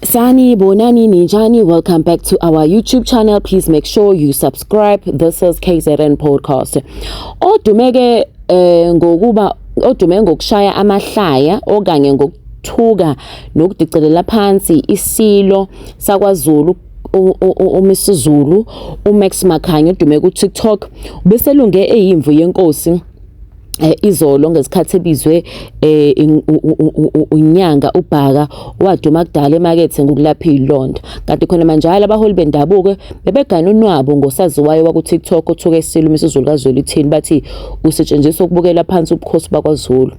Sani Bonani Ninjani, welcome back to our YouTube channel. Please make sure you subscribe. This is KZN Podcast. Odume ngokushaya amahlaya okanye ngokuthuka nokudicelela phansi isilo sakwaZulu uMisuzulu uMax Makhanya udume ku TikTok ubeselunge eyimvu yenkosi izolo ngesikhathi ebizwe unyanga uBhaka waduma kudala emakethe ngokulapha ilonda kanti khona manje abaholi bendabuko bebegana unwabo ngosaziwayo wa ku TikTok othuka isilo uMisuzulu kaZulu ithini bathi usetshenziswa ukubukela phansi ubukhosi bakwaZulu.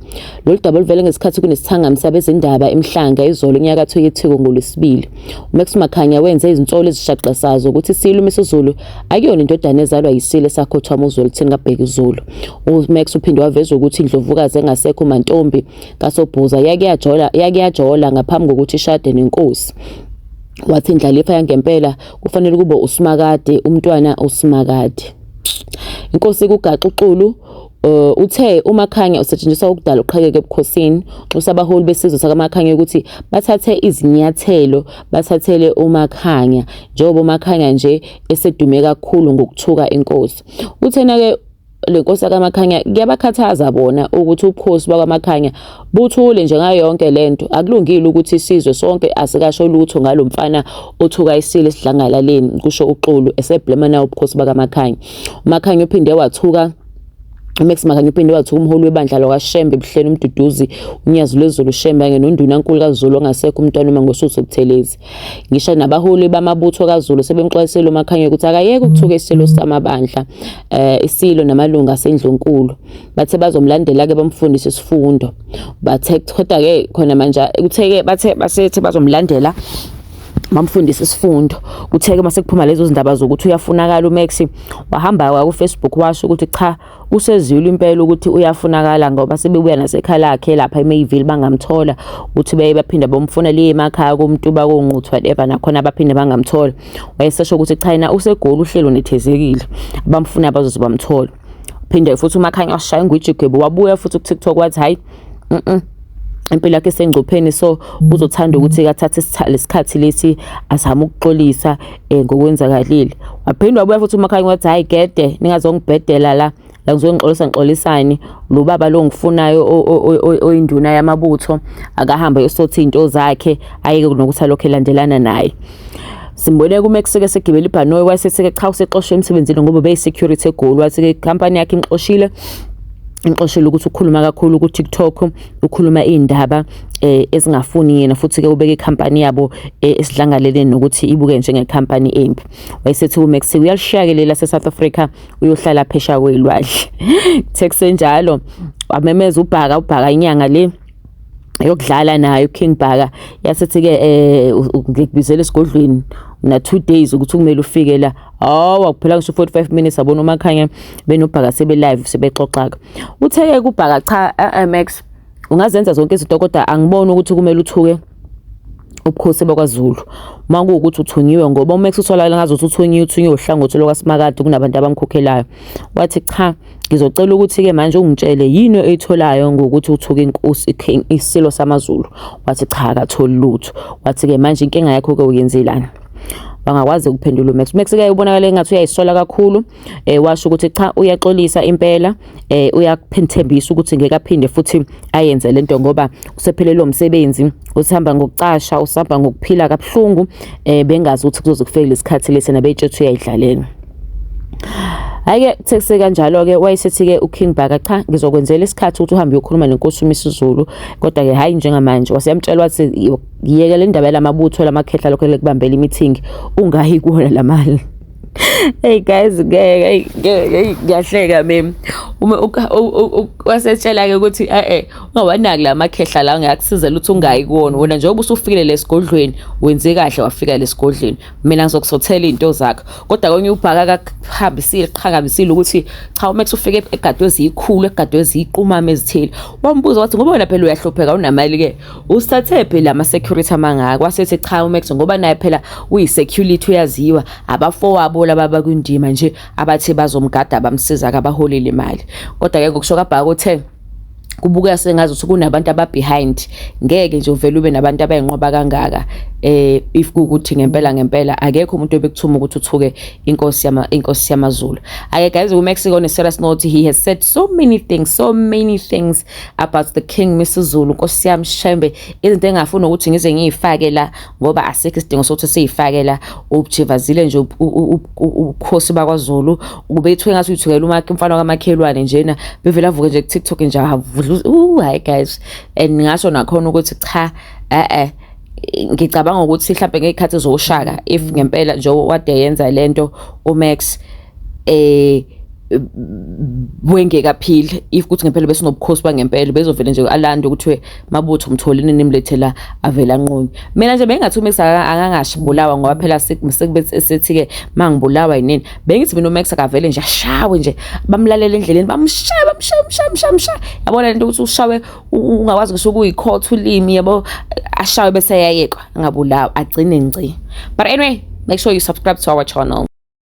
Lolu daba livele ngesikhathi kunesithangami sabezindaba emhlanga izolo enyakatho yethiko ngolesibili. uMax Makhanya wenze izinsolo ezishaqasazo ukuthi isilo uMisuzulu akuyona indodana ezalwa yisilo esakhothwa uMuzulu ithini kaBheka uZulu. uMax uphinde waveza ukuthi indlovukazi engasekho uMantombi kaSobhuza yakuyajola ngaphambi kokuthi ishade nenkosi. Wathi indlalifa yangempela kufanele kube uSimakade umntwana uSimakade. Inkosi kugaxa uxulu uthe uMakhanya usetshenziswa ukudala uqhekeke ebukhosini usabaholi besizwe sakaMakhanya ukuthi bathathe izinyathelo bathathele uMakhanya njengoba uMakhanya nje esedume kakhulu ngokuthuka inkosi. Uthena ke lenkosi kaMakhanya kuyabakhathaza bona ukuthi ubukhosi bakwaMakhanya buthule njengayo yonke lento akulungile ukuthi isizwe sonke asikasho lutho ngalomfana othuka isilo esidlangalaleni kusho uxulu eseblema nawo ubukhosi bakaMakhanya. uMakhanya uphinde wathuka uMax Makhanya uphinde wathuka umholi webandla lakwaShembe Buhleni uMduduzi unyazi lwezulu Shembe kanye nondunankulu kaZulu ongasekho umntwana uMangosuthu Buthelezi. Ngisho nabaholi bamabutho kaZulu sebemxwayisela uMakhanya ukuthi akayeke ukuthuka isilo samabandla isilo namalunga asendlunkulu bathe bazomlandela ke bamfundisa isifundo bathe kodwa ke khona manje utheke basethi bazomlandela bamfundisa isifundo. Utheke mase kuphuma lezo zindaba zokuthi uyafunakala uMax wahamba ku Facebook washo ukuthi cha usezwile impela ukuthi uyafunakala ngoba sebebuya nasekhaya lakhe lapha eMayville bangamthola uthi baphinda bomfuna le emakhaya koMtuba konquthu whatever nakhona baphinde bangamthola. Wayesesho ukuthi cha yena usegoli uhlelo nethezekile bamfuna bazozibamthola. Phinde futhi uMakhanya washaya ngwijigwebo wabuya futhi ku TikTok wathi hayi impela yakhe sengcupheni so uzothanda ukuthi akathathe lesikhathi lesi azama ukuxolisa ngokwenzakalile. Waphinde wabuya futhi uMakhanya wathi hayi gede ningazongibhedela la ngizongixolisani lo baba lo ngifunayo oyinduna yamabutho akahamba yosothi into zakhe ayeke nokuthi alokho elandelana naye. Simbone kuMax ke segibela ibhanoyi wayesethi cha usexoshwe emsebenzini ngoba beyisecurity egoli wathi ke company yakhe imxoshile ukuthi ukhuluma kakhulu ku TikTok ukhuluma indaba ezingafuni yena futhi ke ubeke icompany yabo esidlangaleleni nokuthi ibuke njenge company empi. Wayesethi uMax uyalishakelela seSouth Africa uyohlala phesha kwelwandle. Texe njalo wamemeza uBhaka inyanga le yokudlala nayo King Bhaka yasethi ke ngikubizela esigodlweni na 2 days ukuthi kumele ufike la wakuphela ngisho 45 minutes abona uMakhanya benoBhaka sebe live sebexoxaka. Utheke kuBhaka cha Max ungazenza zonke izinto kodwa angiboni ukuthi kumele uthuke ubukhosi bakwaZulu mangukuthi uthunyiwe ngoba uMax utholakala ngazothi uthunyiwe uhlangothi lokwaSimakade kunabantu abamkhokhelayo. Wathi cha ngizocela ukuthi ke manje ungitshele yini eyitholayo ngokuthi uthuke inkosi isilo samaZulu. Wathi cha akatholi lutho. Wathi ke manje inkinga yakho ke uyenzelani bangakwazi ukuphendula uMax. Max ke ubonakala engathi uyayisola kakhulu washo ukuthi cha uyaxolisa impela uyaphethembisa ukuthi ngeke aphinde futhi ayenze lento ngoba usephelele umsebenzi usihamba ngokucasha usihamba ngokuphila kabuhlungu bengazi ukuthi kuzokufika lesikhathi lesi nabeyitshethu uyayidlalela. Ake texe kanjalo ke wayesethi ke uKing Bhaka cha ngizokwenzela isikhathi ukuthi uhambe uyokhuluma nenkosi uMisuzulu kodwa ke hayi njengamanje waseyamtshela wathi yiyeke le ndaba lamabutho lamakhehla lokho lekubambela imeeting ungayi kuona lamali. Hey guys ngiyahleka mimi wasetshela ke ukuthi ungawanaki lamakhehla la ngiyakusizela ukuthi ungayi kuona wena njengoba usufikile lesigodlweni wenze kahle wafika lesigodlweni mina ngizokusothela into zakho kodwa konye uBhaka qhakambisile ukuthi cha uMax ufike egadwezi ikhulu egadwezi iqumama ezithile wambuza wathi ngoba wena phela uyahlupheka unamali ke usithathe phela ama security amangaka wasethi cha uMax ngoba naye phela uyisecurity uyaziwa abafowabo laba kwindima nje abathi bazomgada bamsiza kabaholele imali kodwa ke ngokusho kaBhaka uthe kubuka sengazi ukuthi kunabantu aba behind ngeke nje uvele ube nabantu abayinqoba kangaka if kukuthi ngempela akekho umuntu obekuthuma ukuthi uthuke inkosi yamaZulu. Guys, uMexico on a serious note, he has said so many things about the King Mrs Zulu. Nkosi yami Shembe, izinto engafuna ukuthi ngize ngiyifake la ngoba asikho isidingo sokuthi siyifake la. Ubujivazile nje ukhosi bakwaZulu ubethwe ngathi uthukela umfana kamakhelwane njena bevela avuke nje ku TikTok nje hayi guys, and ngasho nakhona ukuthi cha ngicabanga ukuthi mhlawumbe ngekhathi zoshaka if ngempela nje wade yenza lento uMax wengekaphili, if kuthi ngempela bese nobukhosi bangempela bezovela nje alande ukuthi mabutho umtholini nimlethela avela nqonye. Mina nje bengathi uMax akangashibulawa ngoba phela sethi ke mangibulawa yini bengithi mina uMax akavele nje ashawe nje bamlalela endleleni bamshaya yabona lento ukuthi ushawe ungakwazi ngisho kuyikhotha ulimi yabo ashawe bese yayekwa ngabulawa agcine ngci. But anyway, make sure you subscribe to our channel.